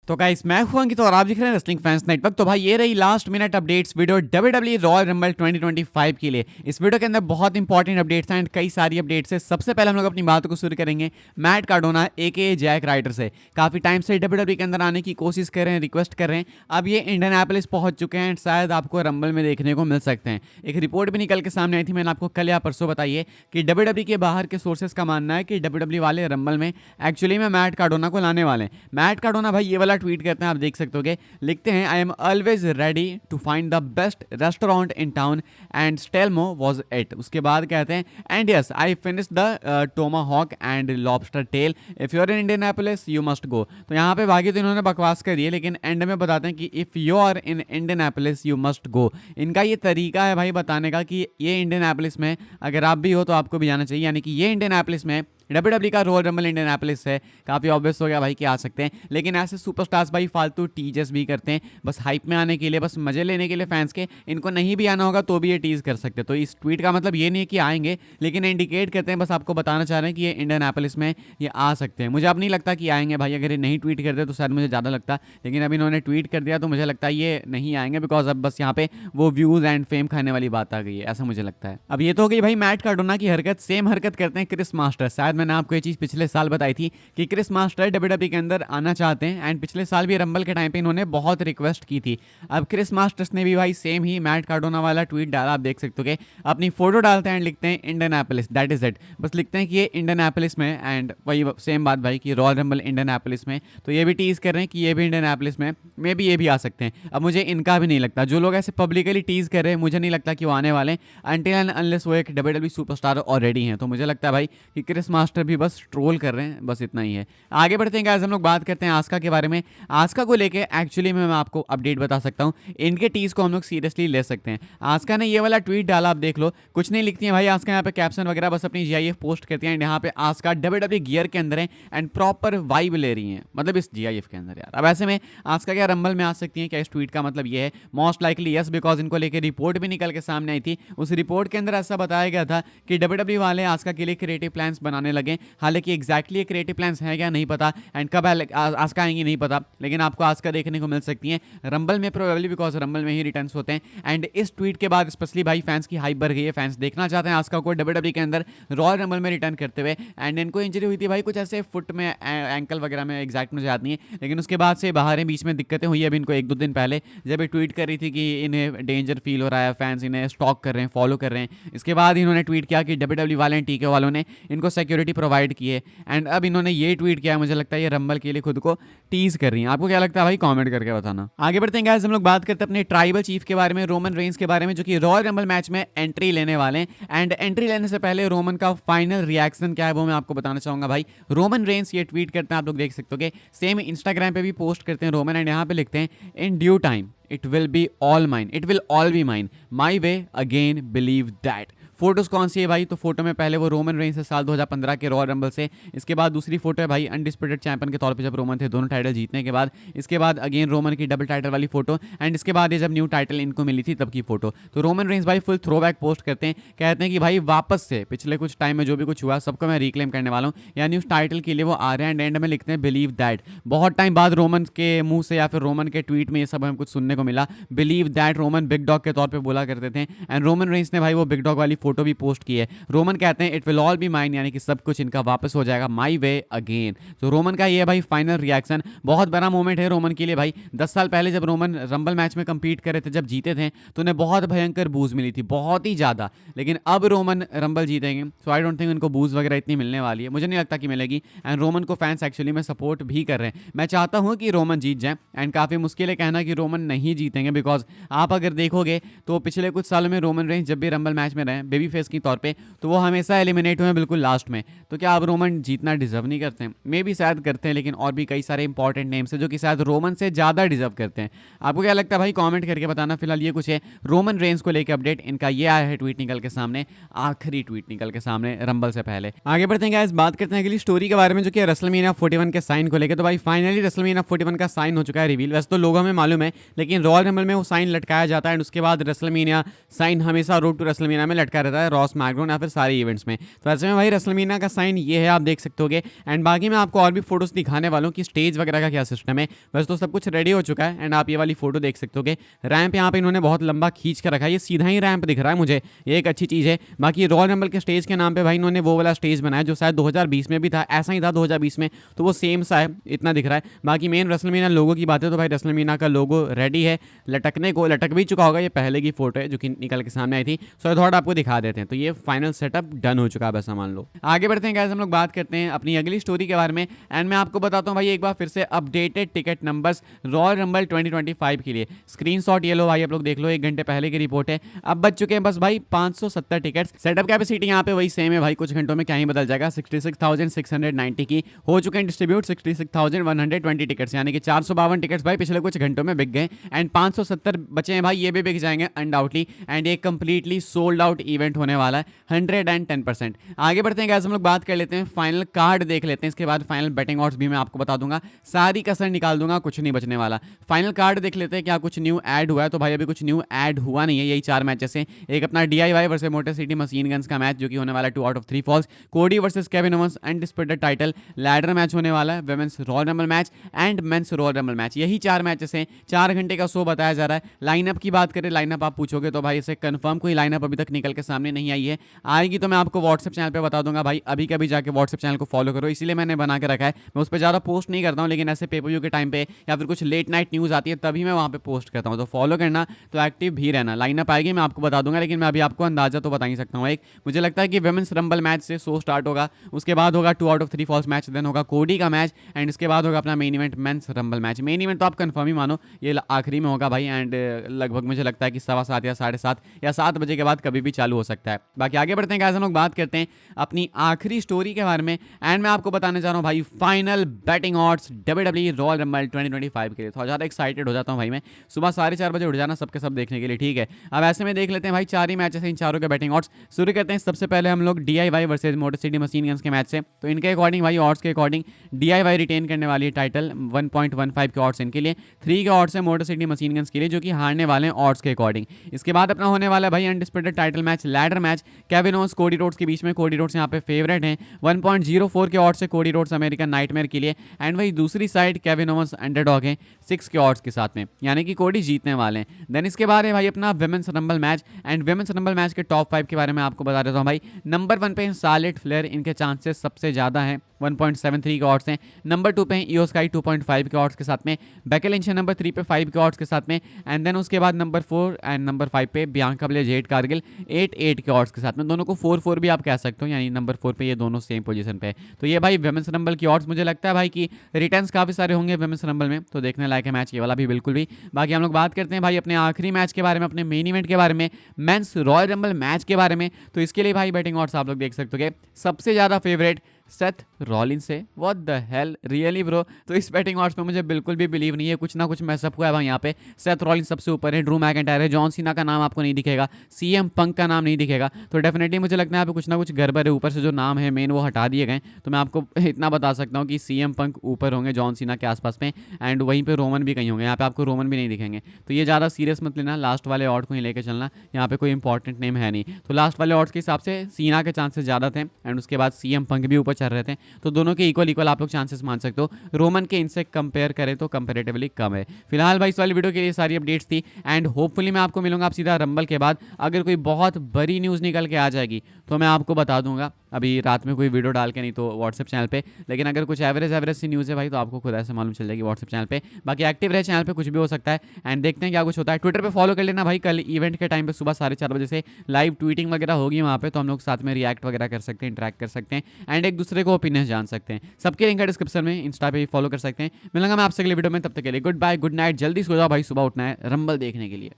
तो गाइस मैं हूं अंकित और आप देख रहे हैं रेसलिंग फैंस नेटवर्क। तो भाई ये रही last minute updates video WWE royal rumble 2025 के लिए। इस वीडियो के अंदर बहुत इंपॉर्टेंट अपडेट्स हैं एंड कई सारी अपडेट्स है। सबसे पहले हम लोग अपनी बातों को शुरू करेंगे मैट कार्डोना एके जैक राइडर से। काफी टाइम से WWE के अंदर आने की कोशिश कर रहे हैं, रिक्वेस्ट कर रहे हैं। अब ये इंडियनापोलिस पहुंच चुके हैं एंड शायद आपको रंबल में देखने को मिल सकते हैं। एक रिपोर्ट भी निकल के सामने आई थी, मैंने आपको कल या परसों बताई है कि WWE के बाहर के सोर्सेस का मानना है कि WWE वाले रंबल में एक्चुअली में मैट कार्डोना को लाने वाले हैं। मैट कार्डोना भाई ये वाला ट्वीट करते हैं, आप देख सकते होगे, लिखते हैं I am always ready to find the best restaurant in town and St Elmo was it. उसके बाद कहते हैं and yes I finish the tomahawk and lobster tail, if you are in Indianapolis you must go. तो यहाँ पे बाकी तो इन्होंने बकवास कर दी है, लेकिन एंड में बताते हैं कि if you are in Indianapolis you must go. इनका ये तरीका है भाई बताने का कि ये इंडियनापोलिस में अगर आप भी हो तो आपको भी जाना चाहिए, यानी कि ये इंडियनापोलिस में WWE का रॉयल रंबल इंडियनापोलिस है। काफ़ी ऑब्वियस हो गया भाई कि आ सकते हैं, लेकिन ऐसे सुपरस्टार्स भाई फालतू टीजर्स भी करते हैं बस हाइप में आने के लिए, बस मजे लेने के लिए फैंस के। इनको नहीं भी आना होगा तो भी ये टीज कर सकते हैं। तो इस ट्वीट का मतलब ये नहीं है कि आएंगे, लेकिन इंडिकेट करते हैं, बस आपको बताना चाह रहे हैं कि ये इंडियनापोलिस में ये आ सकते हैं। मुझे अब नहीं लगता कि आएंगे भाई, अगर ये नहीं ट्वीट करते तो शायद मुझे ज़्यादा लगता, लेकिन अब इन्होंने ट्वीट कर दिया तो मुझे लगता है ये नहीं आएंगे, बिकॉज अब बस यहाँ पे वो व्यूज़ एंड फेम खाने वाली बात आ गई है, ऐसा मुझे लगता है। अब ये तो हो गई भाई मैट कार्डोना की हरकत। सेम हरकत करते हैं क्रिस मास्टर। शायद मैंने आपको ये चीज़ पिछले साल बताई थी कि क्रिस मास्टर WWE के अंदर आना चाहते हैं एंड पिछले साल भी रंबल के टाइम पे इन्होंने बहुत रिक्वेस्ट की थी। अब क्रिस मास्टर्स ने भी भाई सेम ही मैट कार्डोना वाला ट्वीट डाला, आप देख सकते हो कि अपनी फोटो डालते हैं एंड लिखते हैं इंडियनापोलिस, दैट इज इट। बस लिखते हैं कि ये इंडियनापोलिस में, एंड वही सेम बात भाई कि रॉयल रंबल इंडियनापोलिस में। तो ये भी टीज कर रहे हैं कि ये भी इंडियनापोलिस में, मे भी ये भी आ सकते हैं। अब मुझे इनका भी नहीं लगता, जो लोग ऐसे पब्लिकली टीज कर रहे हैं मुझे नहीं लगता कि वो आने वाले अनटिल एंड अनलेस वो एक WWE सुपरस्टार ऑलरेडी हैं। तो मुझे लगता है भाई कि क्रिस मास्टर भी बस ट्रोल कर रहे हैं, बस इतना ही है। आगे बढ़ते हैं गाइस, हम लोग बात करते हैं आस्का के बारे में। आस्का को लेके एक्चुअली मैं आपको अपडेट बता सकता हूँ, इनके टीज को हम लोग सीरियसली ले सकते हैं। आस्का ने ये वाला ट्वीट डाला, आप देख लो, कुछ नहीं लिखती है भाई आस्का यहाँ पे कैप्शन वगैरह, बस अपनी GIF पोस्ट करती है एंड यहाँ पे आस्का WWE गियर के अंदर है एंड प्रॉपर वाइब ले रही है, मतलब इस GIF के अंदर यार। अब ऐसे में आस्का क्या रंबल में आ सकती है क्या? इस ट्वीट का मतलब ये है मोस्ट लाइकली यस, बिकॉज इनको लेके रिपोर्ट भी निकल के सामने आई थी। उस रिपोर्ट के अंदर ऐसा बताया गया था कि WWE वाले आस्का के लिए क्रिएटिव प्लान्स बनाने लगे। हालांकि एग्जैक्टली क्रिएटिव प्लान्स हैं क्या नहीं पता, एंड कब आस्का आएंगी नहीं पता, लेकिन आपको आस्का देखने को मिल सकती है रंबल में प्रोबेबली, बिकॉज रंबल में ही रिटर्न्स होते हैं। एंड इस ट्वीट के बाद स्पेशली भाई फैंस की हाइप बढ़ गई है, फैंस देखना चाहते हैं आस्का को WWE के अंदर रॉयल रंबल में रिटर्न करते हुए। एंड इनको इंजरी हुई थी भाई कुछ ऐसे फुट में, एंकल वगैरह में, एग्जैक्ट मुझे याद नहीं है, लेकिन उसके बाद से बाहर हैं, बीच में दिक्कतें हुई अभी इनको 1-2 दिन पहले, जब ये ट्वीट कर रही थी कि इन्हें डेंजर फील हो रहा है, फैंस इन्हें स्टॉक कर रहे हैं, फॉलो कर रहे हैं। इसके बाद इन्होंने ट्वीट किया कि WWE वाले TK वालों ने इनको सिक्योरिटी प्रोवाइड की है एंड अब इन्होंने ये ट्वीट किया। मुझे लगता है ये रंबल के लिए खुद को टीज कर रही हैं। आपको क्या लगता है भाई, कमेंट करके बताना। आगे बढ़ते हैं गाइस, हम लोग बात करते हैं अपने ट्राइबल चीफ के बारे में, रोमन रेंस के बारे में, जो कि रॉयल रंबल मैच में एंट्री लेने वाले हैं। एंड एंट्री लेने से पहले रोमन का फाइनल रिएक्शन क्या है वो मैं आपको बताना चाहूंगा भाई। रोमन रेंस ये ट्वीट करते हैं, आप लोग देख सकते हो, सेम इंस्टाग्राम पे भी पोस्ट करते हैं रोमन, एंड यहाँ पे लिखते हैं in due time it will be all mine, it will all be mine, my way again believe that. Photos कौन सी है भाई? तो फोटो में पहले वो रोमन रेंस है साल 2015 के रॉयल रंबल से। इसके बाद दूसरी फोटो है भाई अनडिस्प्यूटेड चैंपियन के तौर पे जब रोमन थे, दोनों टाइटल जीतने के बाद। इसके बाद अगेन रोमन की डबल टाइटल वाली फोटो, एंड इसके बाद ये जब न्यू टाइटल इनको मिली थी तब की फोटो। तो रोमन रेंस भाई फुल थ्रोबैक पोस्ट करते हैं, कहते हैं कि भाई वापस से पिछले कुछ टाइम में जो भी कुछ हुआ सबको मैं रिक्लेम करने वाला हूँ, यानी उस टाइटल के लिए वो आ रहे हैं। एंड में लिखते हैं बिलीव दैट। बहुत टाइम बाद रोमन के मुंह से या फिर रोमन के ट्वीट में ये सब हमें कुछ सुनने को मिला। Believe that Roman big dog के तौर पर बोला करते थे, एंड रोमन रेंस ने भाई वो बिग डॉग वाली फोटो भी पोस्ट की है। रोमन कहते हैं it will all be mine, यानी कि सब कुछ इनका वापस हो जाएगा, माई वे अगेन। तो रोमन का ये भाई फाइनल रिएक्शन बहुत बड़ा मोमेंट है रोमन के लिए भाई। 10 साल पहले जब रोमन रंबल मैच में कंपीट कर रहे थे, जब जीते थे तो उन्हें बहुत भयंकर बूज मिली थी, बहुत ही ज्यादा। लेकिन अब रोमन रंबल जीतेंगे, सो आई डोंट थिंक उनको बूज वगैरह इतनी मिलने वाली है, मुझे नहीं लगता कि मिलेगी। एंड रोमन को फैंस एक्चुअली में सपोर्ट भी कर रहे हैं। मैं चाहता हूँ कि रोमन जीत जाए, एंड काफी मुश्किल है कहना कि रोमन नहीं जीतेंगे, बिकॉज आप अगर देखोगे तो पिछले कुछ सालों में रोमन रेंस जब भी रंबल मैच में रहे बेबी फेस की तौर पर, तो वो हमेशा एलिमिनेट हुए बिल्कुल लास्ट में। तो क्या अब रोमन जीतना डिजर्व नहीं करते हैं? मे भी शायद करते हैं, लेकिन और भी कई सारे इंपॉर्टेंट नेम्स हैं जो कि शायद रोमन से ज़्यादा डिजर्व करते हैं। आपको क्या लगता है भाई, कमेंट करके बताना। फिलहाल ये कुछ है रोमन रेंस को लेकर अपडेट, इनका ये आया है ट्वीट निकल के सामने, आखिरी ट्वीट निकल के सामने रंबल से पहले। आगे बढ़ते हैं गाइस, बात करते हैं अगली स्टोरी के बारे में, जो कि रेसलमेनिया 41 के साइन को लेकर। तो भाई फाइनली रेसलमेनिया 41 का साइन हो चुका है रिवील। वैसे तो लोगों हमें मालूम है, लेकिन रॉयल रंबल में वो साइन लटकाया जाता है एंड उसके बाद रेसलमेनिया साइन हमेशा रोड टू रेसलमेनिया में लटका रहता है रॉ स्मैकडाउन या फिर सारे इवेंट्स में। तो ऐसे में भाई रेसलमेनिया का साइन ये है, आप देख सकते होगे। एंड बाकी मैं आपको और भी फोटोज दिखाने वालों की स्टेज वगैरह का क्या सिस्टम है। वैसे तो सब कुछ रेडी हो चुका है एंड आप ये वाली फोटो देख सकते होगे। रैंप यहाँ पे इन्होंने बहुत लंबा खींच कर रखा है, ये सीधा ही रैंप दिख रहा है मुझे, ये एक अच्छी चीज़ है। बाकी रॉयल रंबल के स्टेज के नाम पे भाई इन्होंने वो वाला स्टेज बनाया जो शायद 2020 में भी था, ऐसा ही था 2020 में, तो वो सेम सा है, इतना दिख रहा है। बाकी मेन रेसलमेनिया लोगो की बात है तो भाई रेसलमेनिया का लोगो रेडी है, लटकने को लटक भी चुका होगा। ये पहले की फोटो है जो कि निकल के सामने आई थी, सो थोड़ा आपको दिखा देते हैं। तो ये फाइनल सेटअप डन हो चुका है, बस मान लो। आगे बढ़ते हैं गाइस, हम लोग बात करते हैं अपनी अगली स्टोरी के बारे में। एंड मैं आपको बताता हूँ भाई एक बार फिर से updated ticket numbers royal rumble 2025 के लिए। स्क्रीनशॉट ये लो भाई, आप लोग देख लो, 1 घंटे पहले की रिपोर्ट है। अब बच चुके हैं बस भाई 570 टिकट्स। सेटअप कैपेसिटी यहाँ पे वही सेम है भाई, कुछ घंटों में क्या ही बदल जाएगा। 66,690 की हो चुके हैं डिस्ट्रीब्यूट, 66,120 टिकट्स, यानी कि 452 टिकट्स भाई पिछले कुछ घंटों में बिक गए। एंड 570 बचे हैं भाई, ये भी बिक जाएंगे अनडाउटली। एंड एक कंप्लीटली सोल्ड आउट इवेंट होने वाला है 110%। आगे बढ़ते हैं गाइस, हम लोग बात कर लेते हैं, फाइनल कार्ड देख लेते हैं, इसके बाद फाइनल बेटिंग ऑड्स भी मैं आपको बता दूंगा, सारी कसर निकाल दूंगा, कुछ नहीं बचने वाला। फाइनल कार्ड देख लेते हैं क्या कुछ न्यू ऐड हुआ है। तो भाई अभी कुछ न्यू ऐड हुआ नहीं है, यही 4 मैचेस हैं। एक अपना DIY versus motor city machine guns का मैच जो कि होने वाला है 2 out of 3 falls. Cody versus Kevin Owens undisputed title ladder match होने वाला है। Women's royal rumble match and men's royal rumble match, यही 4 मैचेस हैं। 4 घंटे का शो बताया जा रहा है। लाइनअप की बात करें, लाइनअप आप पूछोगे तो भाई इसे कंफर्म कोई लाइनअप अभी तक निकल के सामने नहीं आई है। आएगी तो मैं आपको व्हाट्सएप चैनल पे बता दूंगा भाई, अभी कभी जाके व्हाट्सएप चैनल को फॉलो करो, इसीलिए मैंने बना के रखा है। मैं उस पर ज़्यादा पोस्ट नहीं करता हूँ, लेकिन ऐसे पेपर व्यू के टाइम पे या फिर कुछ लेट नाइट न्यूज़ आती है तभी मैं वहाँ पे पोस्ट करता हूँ। तो फॉलो करना, तो एक्टिव भी रहना। लाइनअप आएगी मैं आपको बता दूंगा, लेकिन मैं अभी आपको अंदाजा तो बता ही सकता हूँ। एक मुझे लगता है कि विमेंस रंबल मैच से शो स्टार्ट होगा, उसके बाद होगा 2 out of 3 falls match, then होगा कोडी का मैच, एंड इसके बाद होगा अपना main event men's rumble match. Main event तो आप कंफर्म ही मानो, ये आखिरी में होगा भाई। एंड लगभग मुझे लगता है कि 7:15 या 7:30 या 7 बजे के बाद कभी भी चालू हो सकता है। बाकी आगे बढ़ते हैं गाइस, हम लोग बात करते हैं अपनी आखिरी स्टोरी के बारे में। एंड मैं आपको बताने जा रहा हूँ भाई final batting odds WWE royal rumble 2025 के लिए। थोड़ा ज़्यादा एक्साइटेड हो जाता हूँ भाई मैं, सुबह 4:30 बजे उठ जाना सबके सब देखने के लिए, ठीक है। अब ऐसे में देख लेते हैं भाई 4 ही मैचेस हैं, इन चारों के बैटिंग ऑड्स। शुरू करते हैं सबसे पहले हम लोग DIY versus motor city machine guns के मैच से। तो इनके अकॉर्डिंग भाई ऑड्स के अकॉर्डिंग DIY रिटेन करने वाली है टाइटल, 1.15 के ऑड्स इनके लिए, 3 के ऑड्स है मोटर सिटी मशीन गन्स के लिए जो कि हारने वाले हैं ऑड्स के अकॉर्डिंग। इसके बाद अपना होने वाला है भाई undisputed title match, ladder match, Kevin Owens Cody Rhodes के बीच में। कोडी रोड्स यहाँ पे फेवरेट हैं, 1.04 के ऑड्स से कोडी रोड्स अमेरिकन नाइटमेयर के लिए। एंड वही दूसरी साइड केविन ओवंस अंडरडॉग हैं 6 के ऑड्स के साथ में, यानी कि कोडी जीतने वाले हैं। देन इसके बाद है भाई अपना women's rumble match. And women's rumble match के टॉप 5 के बारे में आपको बता देता हूँ भाई। नंबर 1 पे शार्लेट फ्लेयर, इनके चांसेस सबसे ज़्यादा हैं, 1.73 के ऑड्स हैं। नंबर 2 पे ईओ स्काई 2.5 के ऑड्स के साथ में। बेकी लिंच है नंबर 3 पे 5 के ऑड्स के साथ में। एंड देन उसके बाद नंबर 4 एंड नंबर 5 पे बियांका ब्लेयर जेड कारगिल 8 के ऑड्स के साथ में। दोनों को 4 भी आप कह सकते हो, यानी नंबर 4 पे ये दोनों सेम पोजीशन पे है। तो ये भाई विमेंस रंबल की ऑड्स, मुझे लगता है भाई कि रिटर्न्स काफ़ी सारे होंगे विमेंस रंबल में, तो देखने लायक है मैच ये वाला भी बिल्कुल भी। बाकी हम लोग बात करते हैं भाई अपने आखिरी मैच के बारे में, अपने मेन इवेंट के बारे में, मेंस रॉयल रंबल मैच के बारे में। तो इसके लिए भाई बैटिंग ऑड्स आप लोग देख सकते हो, सबसे ज़्यादा फेवरेट सेथ रॉलिंस से। What the hell, really bro. तो इस बैटिंग ऑड्स पे मुझे बिल्कुल भी बिलीव नहीं है, कुछ ना कुछ मैसअप हुआ है भाई यहाँ पे। सेथ रॉलिंस सबसे ऊपर है, ड्रू मैकिंटायर है, जॉन सीना का नाम आपको नहीं दिखेगा, CM पंक का नाम नहीं दिखेगा। तो डेफिनेटली मुझे लगता है यहाँ पे कुछ ना कुछ गड़बड़ है, ऊपर से जो नाम है मेन वो हटा दिए गए। तो मैं आपको इतना बता सकता हूँ कि CM पंक ऊपर होंगे जॉन सीना के आसपास में, एंड वहीं पर रोमन भी कहीं होंगे, यहाँ पे आपको रोमन भी नहीं दिखेंगे। तो ये ज़्यादा सीरियस मत लेना, लास्ट वाले ऑड को ही लेकर चलना, यहाँ पे कोई इंपॉर्टेंट नेम है नहीं। तो लास्ट वाले ऑड्स के हिसाब से सीना के चांसेस ज़्यादा थे, एंड उसके बाद CM पंक भी ऊपर चल रहे थे। तो दोनों के इक्वल आप लोग चांसेस मान सकते हो। रोमन के इनसे कंपेयर करें तो कंपेरेटिवली कम है। फिलहाल भाई इस वाली वीडियो के लिए सारी अपडेट्स थी, एंड होपफुली मैं आपको मिलूंगा आप सीधा रंबल के बाद। अगर कोई बहुत बड़ी न्यूज़ निकल के आ जाएगी तो मैं आपको बता दूंगा, अभी रात में कोई वीडियो डाल के नहीं तो व्हाट्सएप चैनल पे। लेकिन अगर कुछ एवरेज सी न्यूज़ है भाई तो आपको खुद ऐसे मालूम चल जाएगी व्हाट्सएप चैनल पे। बाकी एक्टिव रहे चैनल पे, कुछ भी हो सकता है, एंड देखते हैं क्या कुछ होता है। ट्विटर पे फॉलो कर लेना भाई, कल इवेंट के टाइम पे सुबह 4:30 बजे से लाइव ट्वीटिंग वगैरह होगी वहाँ पे, तो हम लोग साथ में रिएक्ट वगैरह कर सकते हैं, इंटरेक्ट कर सकते हैं, एंड एक दूसरे को ओपिनियन जान सकते हैं। सबके लिंक है डिस्क्रिप्शन में, इंस्टा पे भी फॉलो कर सकते हैं। मिलूंगा मैं आपसे अगले वीडियो में, तब तक के लिए गुड बाय, गुड नाइट। जल्दी सो जाओ भाई, सुबह उठना है रंबल देखने के लिए।